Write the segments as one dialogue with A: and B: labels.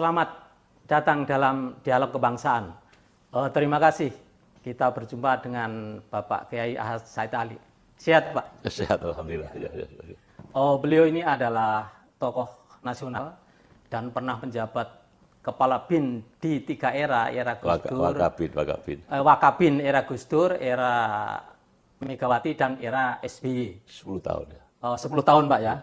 A: Selamat datang dalam dialog kebangsaan. Terima kasih kita berjumpa dengan Bapak Kiai Ahmad Said Ali. Sehat, Pak?
B: Sehat, alhamdulillah.
A: Beliau ini adalah tokoh nasional dan pernah menjabat kepala BIN di 3 era Gus Dur, Wakabin era Gus Dur, era Megawati dan era SBY.
B: 10 tahun ya.
A: 10 tahun, Pak ya.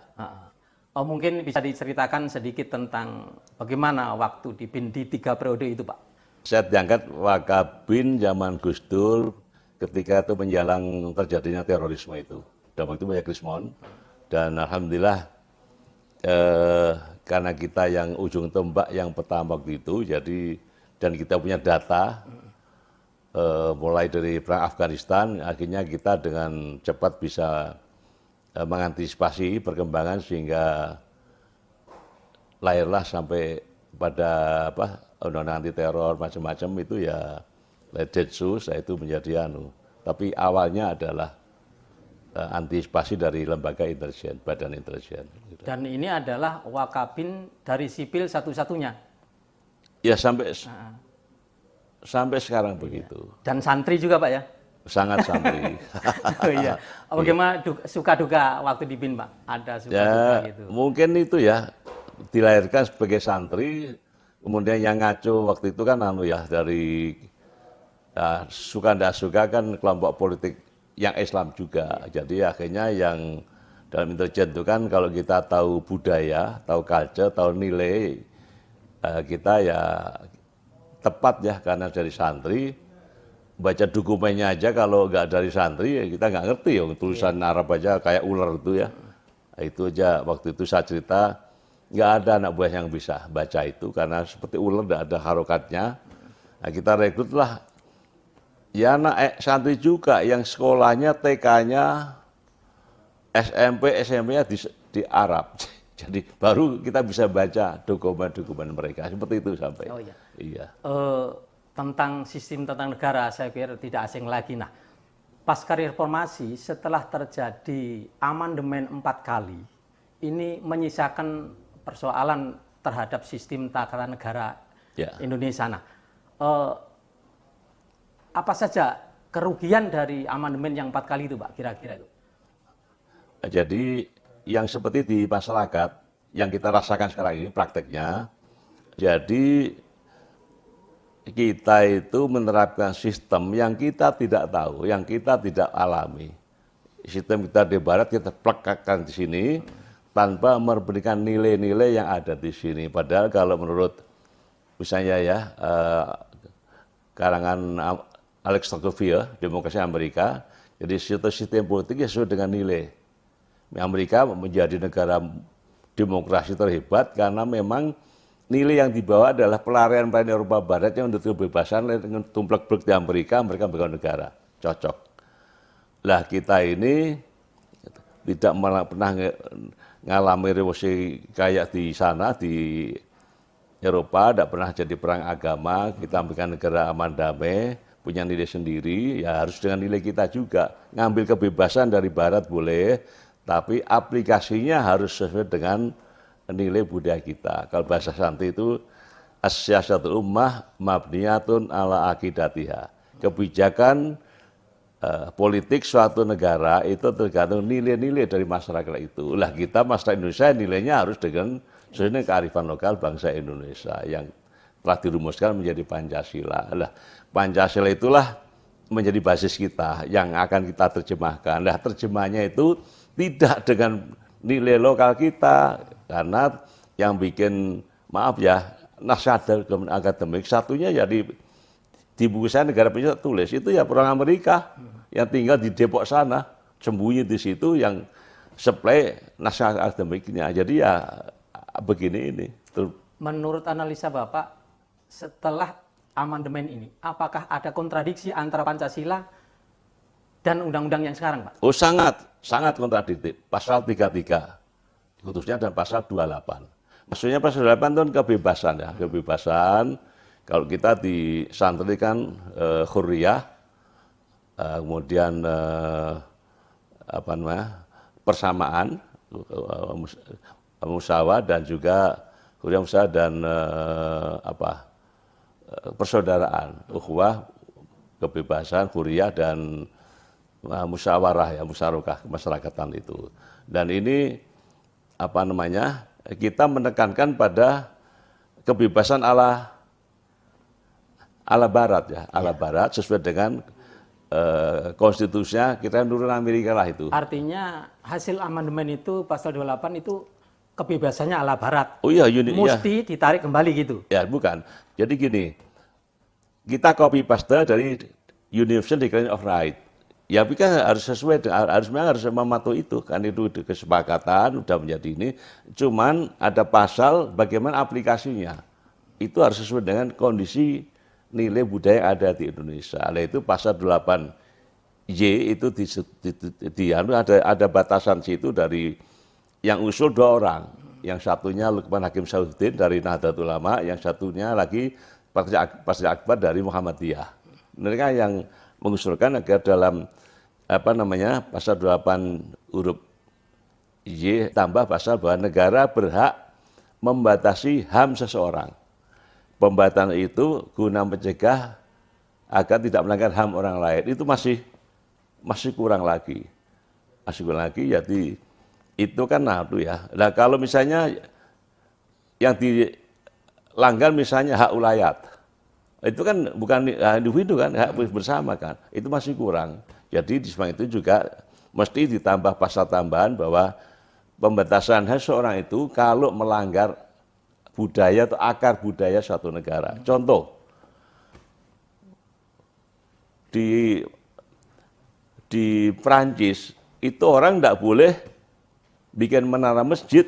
A: Mungkin bisa diceritakan sedikit tentang bagaimana waktu di BIN di 3 periode itu, Pak.
B: Saya diangkat Wakabin zaman Gus Dur ketika itu menjelang terjadinya terorisme itu. Dan waktu banyak Krismon. Dan alhamdulillah karena kita yang ujung tombak yang pertama waktu itu, jadi dan kita punya data mulai dari perang Afghanistan, akhirnya kita dengan cepat bisa mengantisipasi perkembangan sehingga lahirlah sampai pada undang-undang anti teror macam-macam itu ya Densus itu menjadi tapi awalnya adalah antisipasi dari lembaga intelijen, badan intelijen.
A: Dan ini adalah Wakabin dari sipil satu-satunya.
B: Ya sampai sekarang begitu.
A: Dan santri juga, Pak ya?
B: Sangat santri.
A: Oh iya. Bagaimana suka duka waktu di BIN, Pak? Ada suka duka gitu?
B: Mungkin itu ya dilahirkan sebagai santri, kemudian yang ngaco waktu itu kan dari suka tidak suka kan kelompok politik yang Islam juga. Jadi akhirnya yang dalam intelijen itu kan kalau kita tahu budaya, tahu culture, tahu nilai, kita ya tepat ya karena dari santri. Baca dokumennya aja kalau nggak dari santri ya kita nggak ngerti ya tulisan Arab aja kayak ular itu ya. Itu aja waktu itu saya cerita nggak ada anak buah yang bisa baca itu karena seperti ular nggak ada harokatnya. Nah, kita rekrutlah ya anak santri juga yang sekolahnya TK-nya SMP SMP-nya di Arab. Jadi baru kita bisa baca dokumen-dokumen mereka seperti itu sampai.
A: Oh iya.
B: Iya.
A: Tentang sistem tentang negara saya pikir tidak asing lagi. Nah, pasca reformasi setelah terjadi amandemen 4 kali, ini menyisakan persoalan terhadap sistem tata negara Indonesia. Nah, apa saja kerugian dari amandemen yang 4 kali itu, Pak, kira-kira itu?
B: Jadi yang seperti di masyarakat yang kita rasakan sekarang ini prakteknya, jadi kita itu menerapkan sistem yang kita tidak tahu, yang kita tidak alami. Sistem kita di barat kita plekkan di sini tanpa memberikan nilai-nilai yang ada di sini. Padahal kalau menurut misalnya ya karangan Alex Tocqueville, Demokrasi Amerika, jadi sistem politik sesuai dengan nilai. Amerika menjadi negara demokrasi terhebat karena memang nilai yang dibawa adalah pelarian Eropa Barat yang untuk kebebasan dengan tumplek-blek di Amerika, mereka membangun negara. Cocok. Lah kita ini tidak pernah ngalami revolusi kayak di sana, di Eropa, tidak pernah jadi perang agama, kita membuat negara aman damai, punya nilai sendiri, ya harus dengan nilai kita juga. Ngambil kebebasan dari Barat boleh, tapi aplikasinya harus sesuai dengan nilai budaya kita. Kalau bahasa santri itu as-siyasatul ummah mabniyatun ala aqidatiha. Kebijakan politik suatu negara itu tergantung nilai-nilai dari masyarakat itu. Lah kita masyarakat Indonesia nilainya harus dengan sesuai dengan kearifan lokal bangsa Indonesia yang telah dirumuskan menjadi Pancasila. Lah Pancasila itulah menjadi basis kita yang akan kita terjemahkan. Lah terjemahnya itu tidak dengan nilai lokal kita. Karena yang bikin, maaf ya, naskah akademik satunya ya di buku saya negara punya tulis, itu ya orang Amerika yang tinggal di Depok sana, sembunyi di situ yang supply naskah akademiknya. Jadi ya begini ini.
A: Menurut analisa Bapak, setelah amandemen ini, apakah ada kontradiksi antara Pancasila dan undang-undang yang sekarang, Pak?
B: Oh sangat kontradiktif. Pasal 33. Khususnya dan pasal 28. Maksudnya pasal 28 itu kebebasan ya, kebebasan. Kalau kita di santri kan hurriyah, kemudian persamaan, musyawarah dan juga Hurriyah Musawarah dan persaudaraan, ukhuwah, kebebasan, hurriyah dan musyawarah ya, musyarakah kemasyarakatan itu. Dan ini kita menekankan pada kebebasan ala barat ya, ala barat sesuai dengan konstitusinya kita nurun Amerika lah itu.
A: Artinya hasil amandemen itu pasal 28 itu kebebasannya ala barat.
B: Oh iya,
A: mesti ditarik kembali gitu.
B: Ya, bukan. Jadi gini, kita copy paste dari Universal Declaration of Rights. Ya, tapi kan harus sesuai, harus mematuhi itu, kan itu kesepakatan udah menjadi ini. Cuman ada pasal bagaimana aplikasinya. Itu harus sesuai dengan kondisi nilai budaya yang ada di Indonesia. Nah, itu pasal 8Y itu ada batasan situ dari yang usul 2 orang. Yang satunya Lukman Hakim Saifuddin dari Nahdlatul Ulama, yang satunya lagi Partai Akbar dari Muhammadiyah. Mereka yang mengusulkan agar dalam pasal 28 huruf Y tambah pasal bahwa negara berhak membatasi HAM seseorang. Pembatasan itu guna mencegah agar tidak melanggar HAM orang lain. Itu masih kurang lagi. Masih kurang lagi, jadi itu kan ya. Nah, kalau misalnya yang dilanggar misalnya hak ulayat, itu kan bukan individu kan, hak bersama kan, itu masih kurang. Jadi di samping itu juga mesti ditambah pasal tambahan bahwa pembatasan hak seorang itu kalau melanggar budaya atau akar budaya suatu negara. Contoh, di Prancis itu orang tidak boleh bikin menara masjid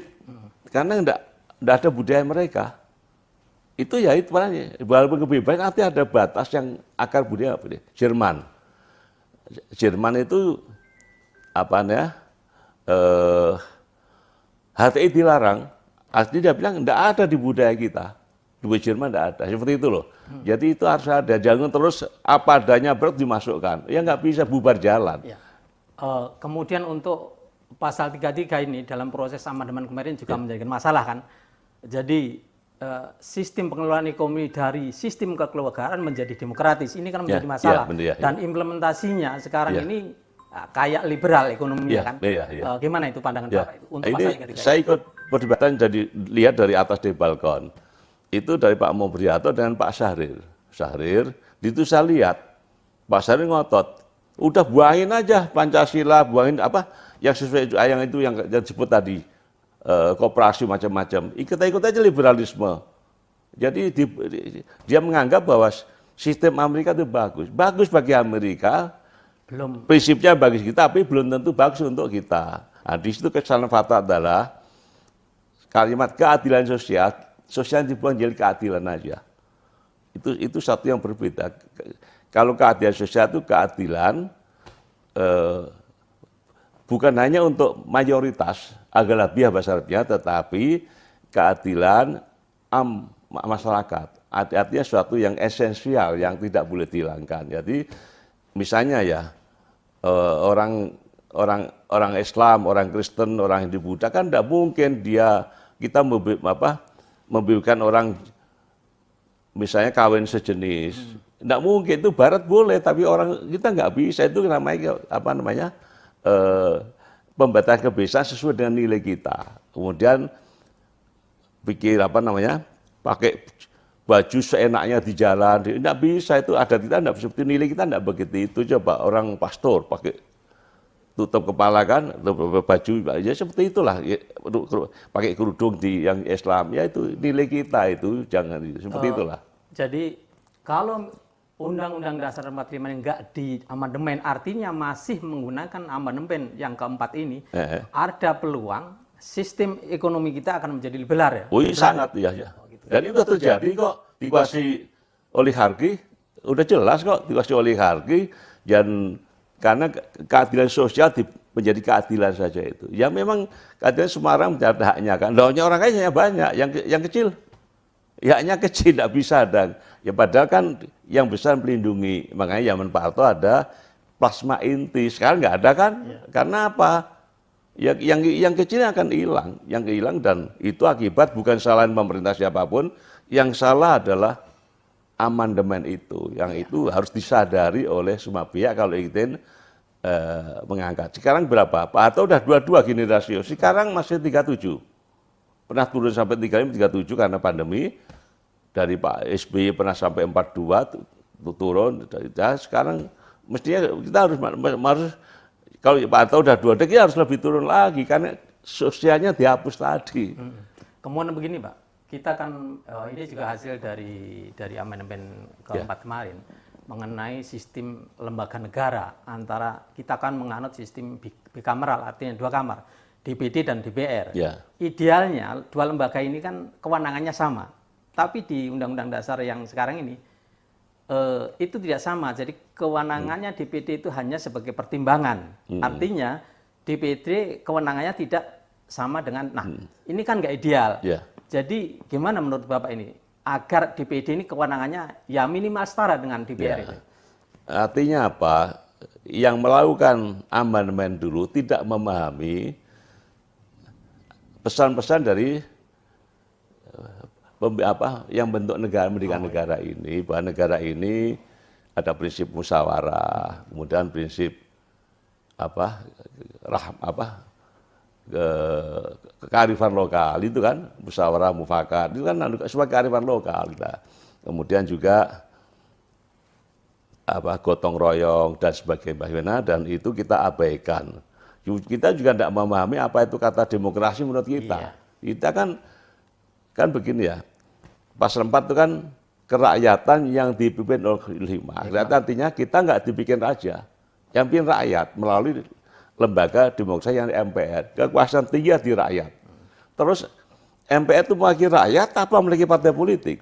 B: karena tidak ada budaya mereka. Itu ya itu makanya, walaupun kebebasan nanti ada batas yang akar budaya apa dia? Jerman itu HTI dilarang. Artinya dia bilang tidak ada di budaya kita. Di Jerman tidak ada. Seperti itu loh. Jadi itu harus ada. Jangan terus apa adanya berat dimasukkan. Ya nggak bisa bubar jalan. Ya.
A: Kemudian untuk pasal 33 ini dalam proses amandemen kemarin juga menjadikan masalah kan. Jadi sistem pengelolaan ekonomi dari sistem kekeluargaan menjadi demokratis. Ini kan menjadi masalah. Dan implementasinya sekarang ini kayak liberal ekonominya kan. Gimana itu pandangan Bapak itu untuk pasal 33?
B: Saya ikut perdebatan jadi lihat dari atas di balkon. Itu dari Pak Mobriato dengan Pak Syahrir. Itu saya lihat Pak Syahrir ngotot. Udah buangin aja Pancasila, buangin yang sesuai yang disebut tadi. Koperasi macam-macam, kita ikut aja liberalisme. Jadi dia menganggap bahwa sistem Amerika itu bagus bagi Amerika, prinsipnya bagi kita, tapi belum tentu bagus untuk kita. Nah, di situ kesalahan fatal adalah kalimat keadilan sosial yang dibuang jadi keadilan aja. Itu satu yang berbeda. Kalau keadilan sosial itu keadilan bukan hanya untuk mayoritas, aghlabiyah bahasa Arabnya, tetapi keadilan masyarakat. Artinya suatu yang esensial, yang tidak boleh dihilangkan. Jadi misalnya ya, orang Islam, orang Kristen, orang Hindu Buddha kan tidak mungkin kita membebaskan orang misalnya kawin sejenis. Tidak mungkin, itu Barat boleh, tapi orang kita nggak bisa. Itu namanya pembatasan kebebasan sesuai dengan nilai kita. Kemudian pikir pakai baju seenaknya di jalan, tidak bisa, itu adat kita tidak seperti nilai kita tidak begitu. Itu coba orang pastor pakai tutup kepala kan, baju ya seperti itulah, pakai kerudung di yang Islam ya itu nilai kita itu jangan seperti itulah.
A: Jadi kalau Undang-Undang Dasar 45 enggak di amandemen, artinya masih menggunakan amandemen yang keempat ini, ada peluang sistem ekonomi kita akan menjadi liberal ya?
B: Oh iya, sangat ya. Dan itu terjadi kok, dikuasai oligarki, udah jelas kok dikuasai oligarki, dan karena keadilan sosial menjadi keadilan saja itu. Ya memang keadilan semua orang ada haknya kan, haknya orang kayaknya banyak, yang kecil. Haknya kecil, tidak bisa ada. Ya padahal kan yang besar melindungi. Makanya zaman Pak Harto ada plasma inti. Sekarang nggak ada kan? Ya. Karena apa? Ya, yang kecil akan hilang, dan itu akibat bukan kesalahan pemerintah siapapun, yang salah adalah amandemen itu, yang itu harus disadari oleh semua pihak kalau ingin mengangkat. Sekarang berapa? Pak Harto udah 22 gini rasio, sekarang masih 37. Pernah turun sampai 37 karena pandemi, dari Pak SBY pernah sampai 42, turun, ya, sekarang mestinya kita harus kalau Pak Harto udah 2 dekade harus lebih turun lagi karena sosialnya dihapus tadi.
A: Kemudian begini Pak, kita kan ini juga hasil dari amandemen keempat kemarin mengenai sistem lembaga negara, antara kita kan menganut sistem bikameral, artinya 2 kamar, DPD dan DPR.
B: Ya.
A: Idealnya 2 lembaga ini kan kewenangannya sama, tapi di Undang-Undang Dasar yang sekarang ini itu tidak sama. Jadi kewenangannya DPD itu hanya sebagai pertimbangan. Artinya DPD kewenangannya tidak sama dengan, ini kan nggak ideal.
B: Yeah.
A: Jadi gimana menurut Bapak ini agar DPD ini kewenangannya ya minimal setara dengan DPR itu?
B: Artinya apa? Yang melakukan amandemen dulu tidak memahami pesan-pesan dari yang bentuk negara, pendidikan negara ini, bahwa negara ini ada prinsip musyawarah, kemudian prinsip kearifan lokal itu kan, musyawarah mufakat itu kan sebagai kearifan lokal kita. Kemudian juga gotong royong dan sebagainya, dan itu kita abaikan. Kita juga tidak memahami apa itu kata demokrasi menurut kita. Iya. Kita kan begini ya. Pasal 4 itu kan kerakyatan yang dipimpin oleh 5. Artinya kita nggak dibikin raja, yang pimpin rakyat melalui lembaga demokrasi yang MPR. Kekuasaan tinggi di rakyat. Terus MPR itu mewakili rakyat apa memiliki partai politik?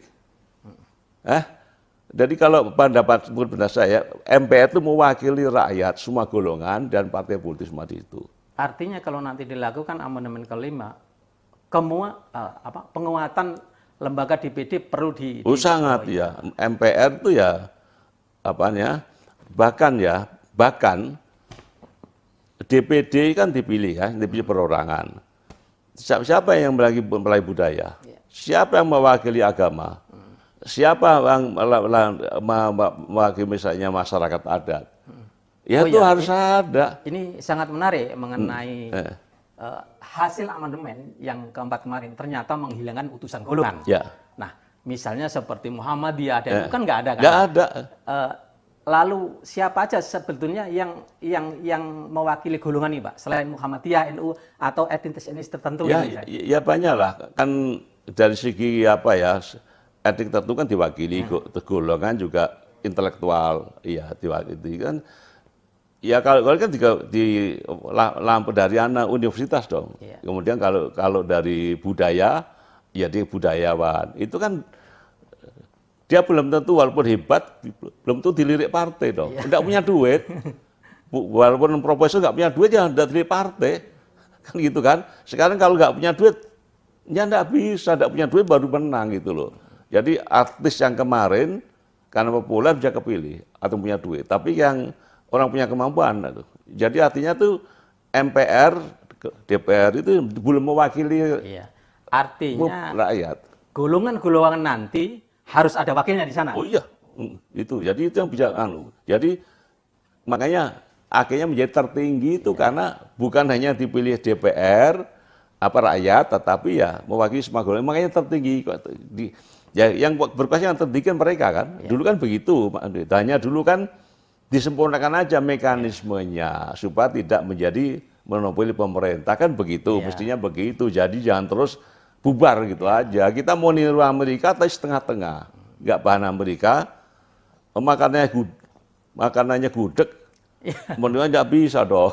B: Jadi kalau pendapat saya, MPR itu mewakili rakyat, semua golongan dan partai politik semua di itu.
A: Artinya kalau nanti dilakukan amandemen ke-5, penguatan lembaga DPD perlu
B: sangat ya. MPR itu ya bahkan DPD kan dipilih perorangan. Siapa yang melayu budaya? Siapa yang mewakili agama? Siapa yang mewakili misalnya masyarakat adat? Itu harus ada.
A: Ini sangat menarik mengenai hasil amandemen yang keempat kemarin ternyata menghilangkan utusan golongan.
B: Ya.
A: Nah, misalnya seperti Muhammadiyah, dan itu kan nggak ada kan?
B: Nggak ada.
A: Lalu siapa aja sebetulnya yang mewakili golongan ini, Pak? Selain Muhammadiyah, NU atau etnis tertentu?
B: Ya banyak lah. Kan dari segi etnik tertentu kan diwakili, golongan juga intelektual, diwakili kan. Ya kalau kan di lampu dari anak universitas dong. Yeah. Kemudian kalau dari budaya, ya dia budayawan. Itu kan dia belum tentu walaupun hebat, belum tentu dilirik partai dong. Yeah. Nggak punya duit. Walaupun profesor nggak punya duit, ya nggak dilirik partai. Kan gitu kan. Sekarang kalau nggak punya duit, ya nggak bisa. Nggak punya duit baru menang gitu loh. Jadi artis yang kemarin karena populer bisa kepilih atau punya duit. Tapi yang orang punya kemampuan. Jadi artinya tuh MPR, DPR itu belum mewakili
A: artinya
B: rakyat.
A: Golongan-golongan nanti harus ada wakilnya di sana.
B: Oh iya, itu. Jadi itu yang bisa. Jadi makanya akhirnya menjadi tertinggi itu karena bukan hanya dipilih DPR rakyat, tetapi ya mewakili semua golongan. Makanya tertinggi. Yang berkuasa yang tertinggi kan mereka kan. Dulu kan begitu. Hanya dulu kan disempurnakan aja mekanismenya supaya tidak menjadi monopoli pemerintah, kan begitu, mestinya begitu. Jadi jangan terus bubar gitu aja. Kita mau niru Amerika tapi setengah-tengah, nggak bahan Amerika, makanannya gudeg, menurutnya nggak bisa dong.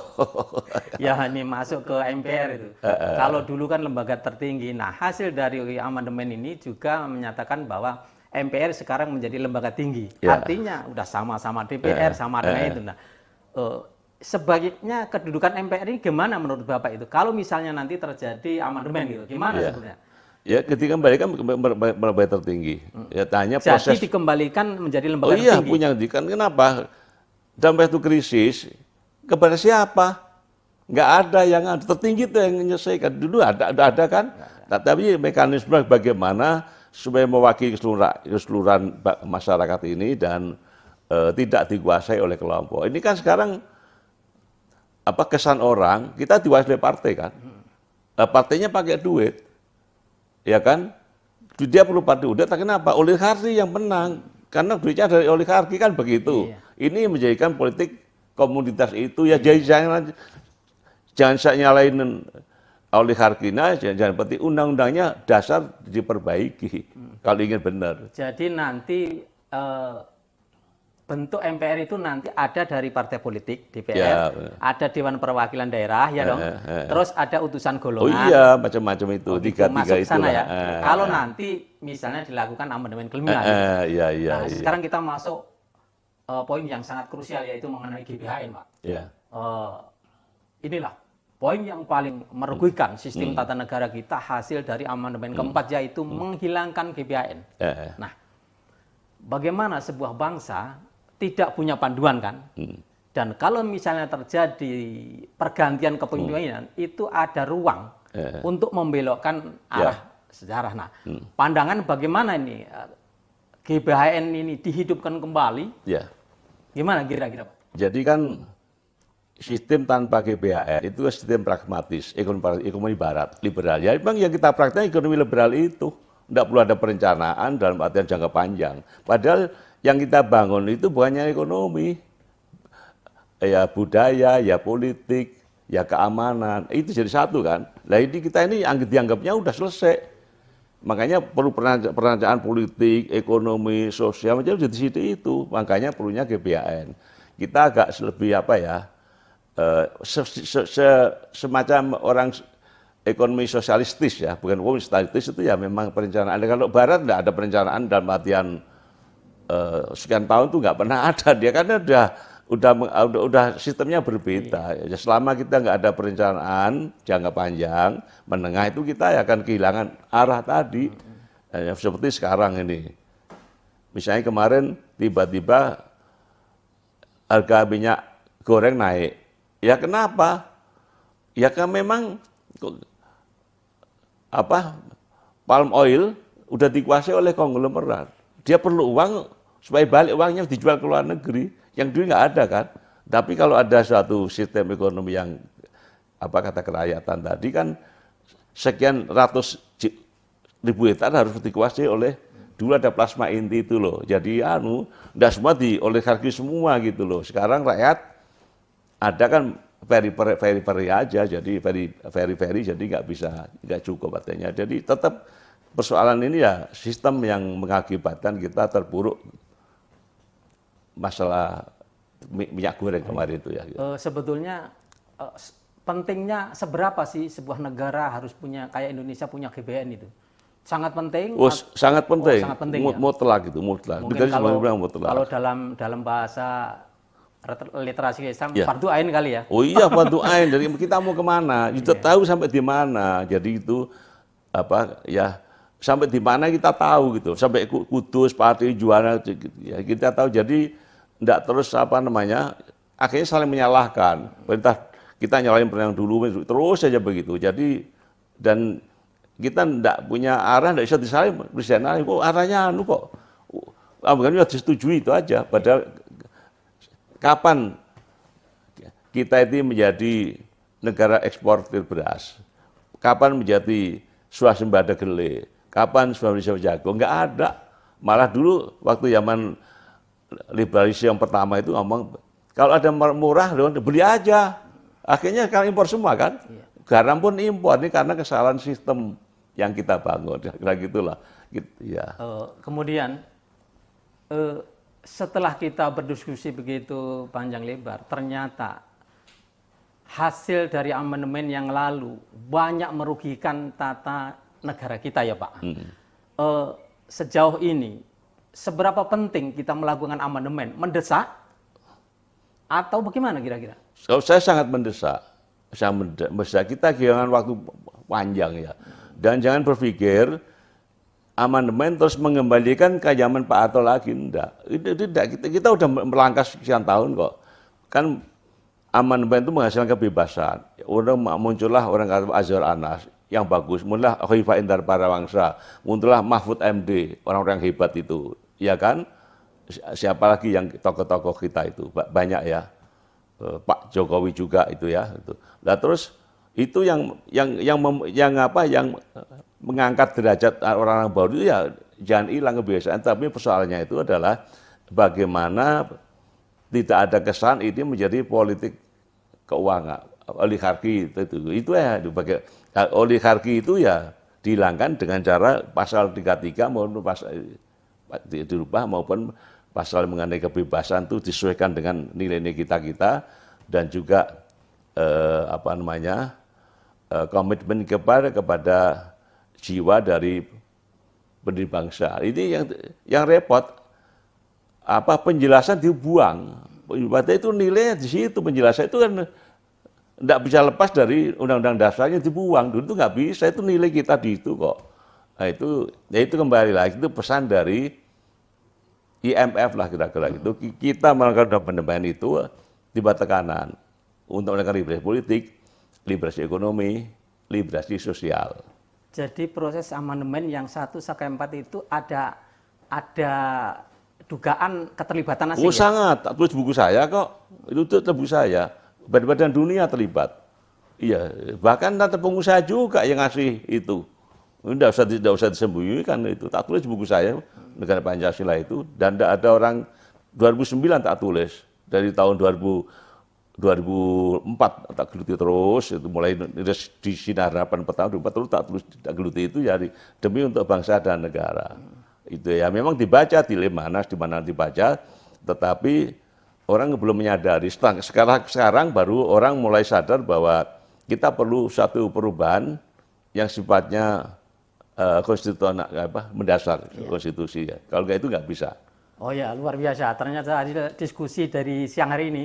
A: Ya ini masuk ke MPR itu. Kalau dulu kan lembaga tertinggi. Nah, hasil dari amandemen ini juga menyatakan bahwa MPR sekarang menjadi lembaga tinggi. Artinya udah sama-sama DPR, sama dengan itu. Nah, sebaiknya kedudukan MPR ini gimana menurut Bapak itu? Kalau misalnya nanti terjadi amandemen gitu, gimana sebenarnya?
B: Ya, ketika kembalikan lembaga tertinggi. Ya, tanya
A: proses. Jadi dikembalikan menjadi lembaga tertinggi.
B: Punya kan kenapa? Sampai itu krisis, kepada siapa? Nggak ada yang tertinggi itu yang menyelesaikan. Dulu ada kan, nah, tapi mekanisme bagaimana supaya mewakili keseluruhan masyarakat ini dan tidak dikuasai oleh kelompok. Ini kan sekarang kesan orang kita dikuasai oleh partai kan, partainya pakai duit, ya kan? Dia perlu partai udah, kenapa? Oligarki yang menang, karena duitnya dari oligarki kan begitu. Iya. Ini menjadikan politik komunitas itu ya jangan saya nyalain oligarkinya, jangan penting undang-undangnya dasar diperbaiki kalau ingin benar.
A: Jadi nanti bentuk MPR itu nanti ada dari partai politik DPR, ya, ada Dewan Perwakilan Daerah, ya dong. Terus ada utusan golongan.
B: Oh iya, macam-macam itu, tiga-tiga itu.
A: Sana ya. Kalau nanti misalnya dilakukan amandemen kelima,
B: iya.
A: Sekarang kita masuk poin yang sangat krusial yaitu mengenai GBHN, Pak.
B: Iya.
A: Inilah poin yang paling merugikan sistem tata negara kita hasil dari amandemen keempat yaitu menghilangkan GBHN. Nah, bagaimana sebuah bangsa tidak punya panduan kan? Dan kalau misalnya terjadi pergantian kepemimpinan, itu ada ruang untuk membelokkan arah sejarah. Nah, pandangan bagaimana ini GBHN ini dihidupkan kembali? Gimana kira-kira, Pak?
B: Jadi kan sistem tanpa GBHN itu sistem pragmatis, ekonomi barat, liberal. Ya memang yang kita praktekkan ekonomi liberal itu. Tidak perlu ada perencanaan dalam artian jangka panjang. Padahal yang kita bangun itu bukannya ekonomi, ya budaya, ya politik, ya keamanan. Itu jadi satu kan. Nah ini kita ini dianggapnya udah selesai. Makanya perlu perencanaan politik, ekonomi, sosial, macam di situ itu. Makanya perlunya GBHN. Kita agak lebih semacam orang ekonomi sosialistis ya, bukan komunistis itu ya memang perencanaan. Kalau Barat tidak ada perencanaan dalam artian sekian tahun itu nggak pernah ada dia karena udah sistemnya berbeda. Ya, selama kita nggak ada perencanaan jangka panjang, menengah itu kita akan kehilangan arah tadi. Seperti sekarang ini, misalnya kemarin tiba-tiba harga minyak goreng naik. Ya kenapa? Ya kan memang palm oil udah dikuasai oleh konglomerat. Dia perlu uang supaya balik uangnya dijual ke luar negeri. Yang dulu nggak ada kan. Tapi kalau ada suatu sistem ekonomi yang kata kerakyatan tadi kan sekian ratus ribu hektar harus dikuasai oleh dulu ada plasma inti itu loh. Jadi udah semua di oligarki semua gitu loh. Sekarang rakyat ada kan very aja, jadi very jadi nggak cukup artinya. Jadi tetap persoalan ini ya sistem yang mengakibatkan kita terpuruk masalah minyak goreng kemarin itu ya.
A: Sebetulnya pentingnya seberapa sih sebuah negara harus punya kayak Indonesia punya GBHN itu? Sangat penting.
B: Sangat penting.
A: Sangat penting.
B: Mutlak gitu, mutlak.
A: Mungkin kalau dalam bahasa literasi Islam fardu ain kali ya.
B: Oh iya fardu ain. Jadi kita mau kemana? Kita tahu sampai di mana. Jadi itu sampai di mana kita tahu gitu. Sampai Kudus, Pati, Juwana ya kita tahu. Jadi enggak terus akhirnya saling menyalahkan. Perintah kita nyalahin yang dulu terus saja begitu. Jadi dan kita enggak punya arah, enggak bisa disalahin presiden. Kok arahnya kok. Bukan disetujui itu aja. Padahal kapan kita itu menjadi negara eksportir beras? Kapan menjadi swasembada kedelai? Kapan swasembada jagung? Enggak ada. Malah dulu waktu zaman liberalisasi yang pertama itu ngomong, kalau ada murah, beli aja. Akhirnya sekarang impor semua kan? Garam pun impor, ini karena kesalahan sistem yang kita bangun. Kira gitulah. Ya.
A: Kemudian, setelah kita berdiskusi begitu panjang lebar, ternyata hasil dari amandemen yang lalu banyak merugikan tata negara kita ya Pak. Sejauh ini, seberapa penting kita melakukan amandemen? Mendesak atau bagaimana kira-kira?
B: Saya sangat mendesak. Kita kehilangan waktu panjang ya. Dan jangan berpikir amandemen terus mengembalikan ke zaman Pak Harto lagi, enggak. Kita udah melangkah sekian tahun kok. Kan amandemen itu menghasilkan kebebasan. Muncullah orang kata Azhar Anas yang bagus, muncullah Khalifah Indar Parawangsa, muncullah Mahfud MD, orang-orang yang hebat itu, ya kan? Siapa lagi yang tokoh-tokoh kita itu banyak ya, Pak Jokowi juga itu ya. Itu. Nah terus itu yang mengangkat derajat orang-orang baru itu ya jangan hilang kebiasaan. Tapi persoalannya itu adalah bagaimana tidak ada kesan ini menjadi politik keuangan, oligarki itu ya. Oligarki itu ya dihilangkan dengan cara pasal 33 maupun pasal dirubah maupun pasal mengenai kebebasan itu disesuaikan dengan nilai-nilai kita dan juga komitmen kepada jiwa dari pendiri bangsa. Ini yang repot. Penjelasan dibuang. Berarti itu nilainya di situ, penjelasan itu kan tidak bisa lepas dari undang-undang dasarnya dibuang. Dulu itu nggak bisa, itu nilai kita di itu kok. Nah itu kembali lagi, itu pesan dari IMF lah kira-kira gitu. Kita melakukan pendampingan itu tiba tekanan untuk melakukan liberasi politik, liberasi ekonomi, liberasi sosial.
A: Jadi proses amandemen yang 1 sampai 4 itu ada dugaan keterlibatan asing.
B: Oh ya? Sangat, tak tulis buku saya kok. Itu buku saya. Badan dunia terlibat. Iya, bahkan nanti pengusaha juga yang ngasih itu. Tidak usah disembunyikan itu. Tak tulis buku saya, Negara Pancasila itu. Dan tidak ada orang, 2009 tak tulis. Dari tahun 2004 tak geluti terus. Itu mulai di Sinar Harapan pertama, 2004 terus tak tulis tak geluti itu ya demi untuk bangsa dan negara. Itu ya memang dibaca di Lemhanas, di mana dibaca, tetapi orang belum menyadari. Sekarang baru orang mulai sadar bahwa kita perlu satu perubahan yang sifatnya konstitusional, mendasar konstitusi. Ya. Kalau nggak itu nggak bisa.
A: Oh ya, luar biasa. Ternyata ada diskusi dari siang hari ini.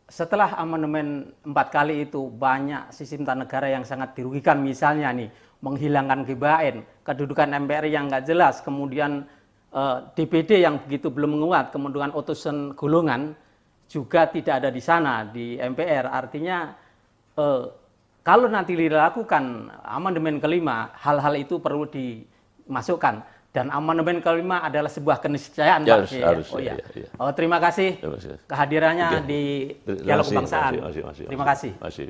A: Setelah amandemen 4 kali itu banyak sistem tata negara yang sangat dirugikan. Misalnya nih, menghilangkan GBHN, kedudukan MPR yang nggak jelas, kemudian DPD yang begitu belum menguat, kemudian utusan golongan juga tidak ada di sana di MPR. Artinya kalau nanti dilakukan amandemen kelima, hal-hal itu perlu dimasukkan. Dan amandemen kelima adalah sebuah keniscayaan,
B: Ya,
A: Pak.
B: harus,
A: ya.
B: Ya.
A: Terima kasih kehadirannya di Dialog Kebangsaan. Terima kasih.
B: Masih.